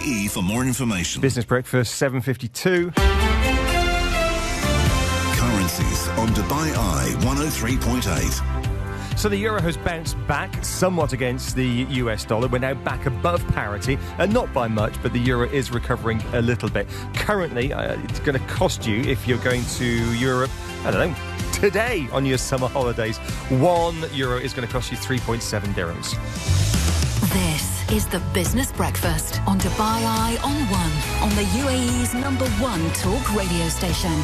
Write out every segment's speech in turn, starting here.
UAE for more information. Business Breakfast, 7:52. Currencies on Dubai Eye 103.8. So the euro has bounced back somewhat against the US dollar. We're now back above parity, not by much, but the euro is recovering a little bit. Currently, it's going to cost you, if you're going to Europe, I don't know, today on your summer holidays, €1 is going to cost you 3.7 dirhams. This is the Business Breakfast on Dubai Eye on 1 on the UAE's #1 talk radio station.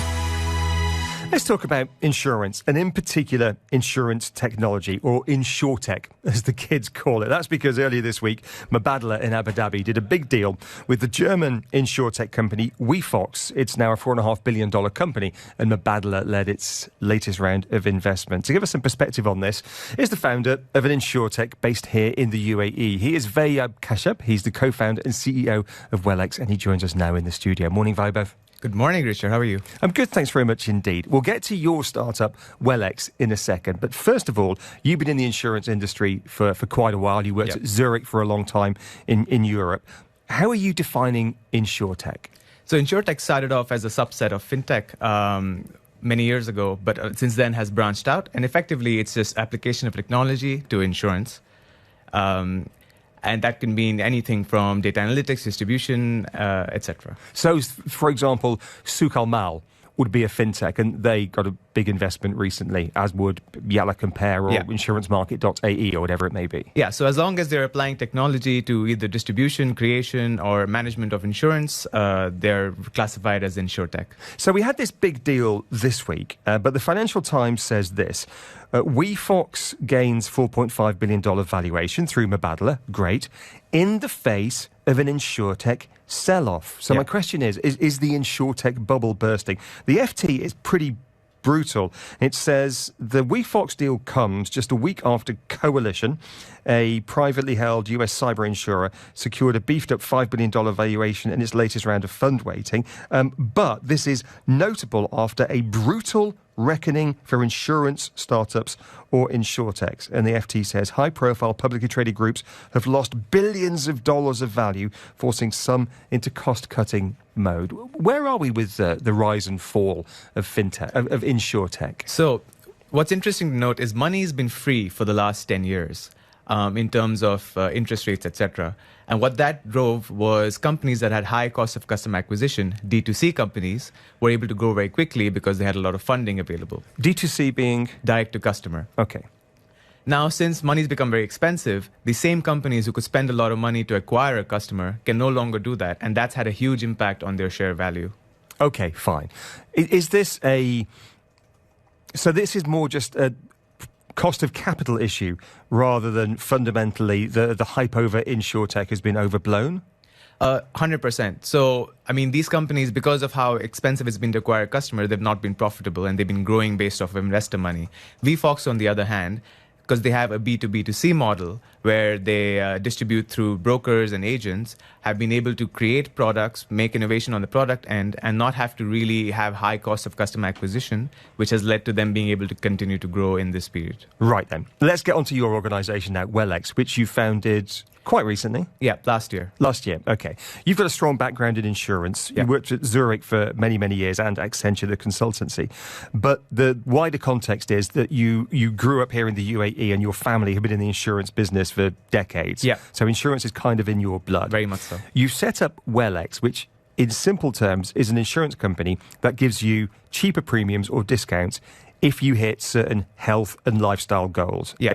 Let's talk about insurance, and in particular, insurance technology, or InsureTech, as the kids call it. That's because earlier this week, Mubadala in Abu Dhabi did a big deal with the German InsureTech company wefox. It's now a $4.5 billion company, and Mubadala led its latest round of investment. To give us some perspective on this is the founder of an InsureTech based here in the UAE. He is Vaibhav Kashyap. He's the co-founder and CEO of Wellx, and he joins us now in the studio. Morning, Vaibhav. Good morning, Richard. How are you? I'm good, thanks very much indeed. We'll get to your startup, Wellx, in a second. But first of all, you've been in the insurance industry for quite a while. You worked at Zurich for a long time in Europe. How are you defining InsureTech? So InsureTech started off as a subset of fintech many years ago, but since then has branched out. And effectively, it's just application of technology to insurance. And that can mean anything from data analytics, distribution, etc. So, for example, Souk Al Mal would be a fintech, and they got a big investment recently, as would Yalla Compare or insurancemarket.ae or whatever it may be. Yeah, so as long as they're applying technology to either distribution, creation, or management of insurance, they're classified as InsureTech. So we had this big deal this week, but the Financial Times says this. wefox gains $4.5 billion valuation through Mubadala, great, in the face of an InsureTech sell-off. So my question is the InsureTech bubble bursting? The FT is pretty brutal. It says the wefox deal comes just a week after Coalition, a privately held US cyber insurer, secured a beefed-up $5 billion valuation in its latest round of fund-weighting. But this is notable after a brutal reckoning for insurance startups or InsureTechs. And the FT says high-profile publicly traded groups have lost billions of dollars of value, forcing some into cost-cutting mode. Where are we with the rise and fall of fintech, of InsureTech? So what's interesting to note is money has been free for the last 10 years. In terms of interest rates, etc. And what that drove was companies that had high cost of customer acquisition, D2C companies, were able to grow very quickly because they had a lot of funding available. D2C being? Direct to customer. Okay. Now, since money's become very expensive, the same companies who could spend a lot of money to acquire a customer can no longer do that. And that's had a huge impact on their share value. Okay, fine. Is this a... So this is more just a cost of capital issue rather than fundamentally the hype over InsureTech has been overblown? 100%. So, I mean, these companies, because of how expensive it's been to acquire a customer, they've not been profitable and they've been growing based off of investor money. wefox, on the other hand, because they have a B2B2C model where they distribute through brokers and agents, have been able to create products, make innovation on the product end, and not have to really have high cost of customer acquisition, which has led to them being able to continue to grow in this period. Right then. Let's get onto your organisation now, Wellx, which you founded quite recently. Yeah, last year. Last year, okay. You've got a strong background in insurance. You worked at Zurich for many, many years and Accenture, the consultancy. But the wider context is that you grew up here in the UAE and your family have been in the insurance business for decades. Yeah. So insurance is kind of in your blood. Very much so. You set up Wellx, which in simple terms is an insurance company that gives you cheaper premiums or discounts if you hit certain health and lifestyle goals. Yeah.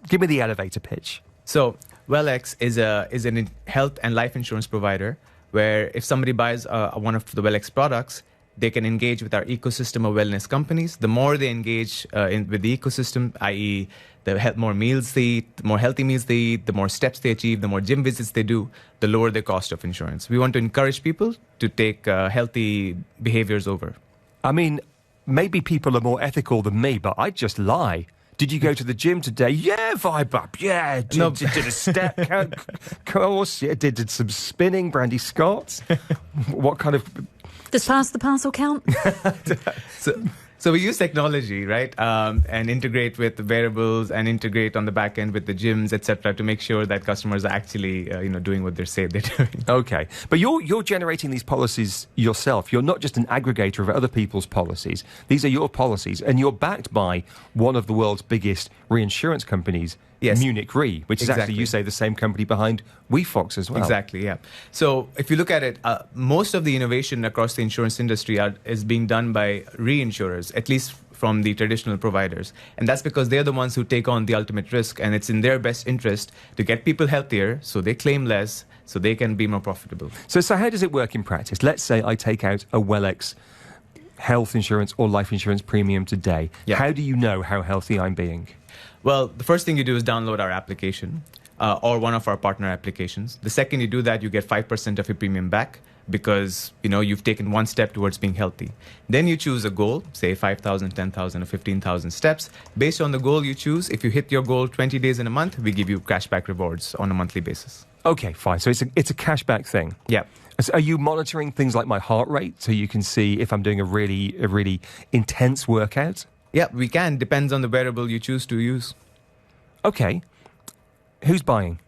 Give me the elevator pitch. So Wellx is an health and life insurance provider where if somebody buys one of the Wellx products, they can engage with our ecosystem of wellness companies. The more they engage with the ecosystem, i.e. the more meals they eat, the more healthy meals they eat, the more steps they achieve, the more gym visits they do, the lower the cost of insurance. We want to encourage people to take healthy behaviors over. I mean, maybe people are more ethical than me, but I'd just lie. Did you go to the gym today? Yeah, vibe up. Yeah, did a step course. Yeah, did some spinning, brandy Scots. What kind of... Does pass the parcel count? So we use technology, right, and integrate with the wearables and integrate on the back end with the gyms, etc., to make sure that customers are actually, doing what they say they're doing. Okay, but you're generating these policies yourself. You're not just an aggregator of other people's policies. These are your policies, and you're backed by one of the world's biggest reinsurance companies, Yes. Munich Re, which is actually, you say, the same company behind wefox as well. Exactly, yeah. So if you look at it, most of the innovation across the insurance industry is being done by reinsurers, at least from the traditional providers. And that's because they're the ones who take on the ultimate risk, and it's in their best interest to get people healthier so they claim less, so they can be more profitable. So how does it work in practice? Let's say I take out a Wellx health insurance or life insurance premium today. Yeah. How do you know how healthy I'm being? Well, the first thing you do is download our application or one of our partner applications. The second you do that, you get 5% of your premium back because, you've taken one step towards being healthy. Then you choose a goal, say 5,000, 10,000 or 15,000 steps. Based on the goal you choose, if you hit your goal 20 days in a month, we give you cashback rewards on a monthly basis. Okay, fine. So it's a cashback thing. Yeah. So are you monitoring things like my heart rate so you can see if I'm doing a really intense workout? Yeah, we can. Depends on the wearable you choose to use. Okay. Who's buying?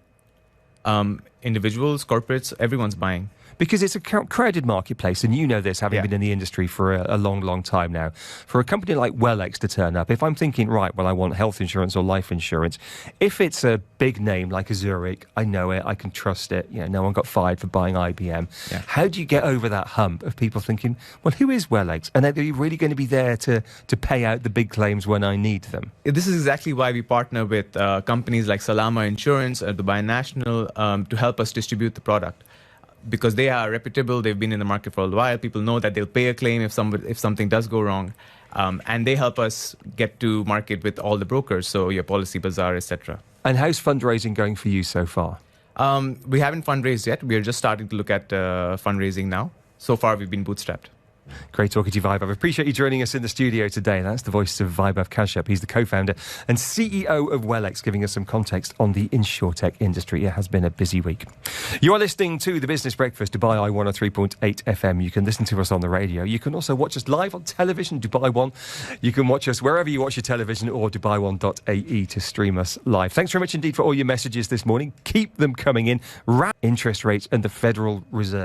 Individuals, corporates, everyone's buying. Because it's a crowded marketplace, and you know this, having been in the industry for a long time now. For a company like Wellx to turn up, if I'm thinking, right, well, I want health insurance or life insurance, if it's a big name like a Zurich, I know it, I can trust it, no one got fired for buying IBM. Yeah. How do you get over that hump of people thinking, well, who is Wellx? And are they really going to be there to pay out the big claims when I need them? This is exactly why we partner with companies like Salama Insurance or Dubai National to help us distribute the product. Because they are reputable, they've been in the market for a while. People know that they'll pay a claim if something does go wrong. And they help us get to market with all the brokers, so your Policy Bazaar, etc. And how's fundraising going for you so far? We haven't fundraised yet. We are just starting to look at fundraising now. So far, we've been bootstrapped. Great talking to you, Vaibhav. I appreciate you joining us in the studio today. That's the voice of Vaibhav Kashyap. He's the co-founder and CEO of Wellx, giving us some context on the InsureTech industry. It has been a busy week. You are listening to The Business Breakfast, Dubai Eye 103.8 FM. You can listen to us on the radio. You can also watch us live on television, Dubai One. You can watch us wherever you watch your television or DubaiOne.ae to stream us live. Thanks very much indeed for all your messages this morning. Keep them coming in. Interest rates and the Federal Reserve.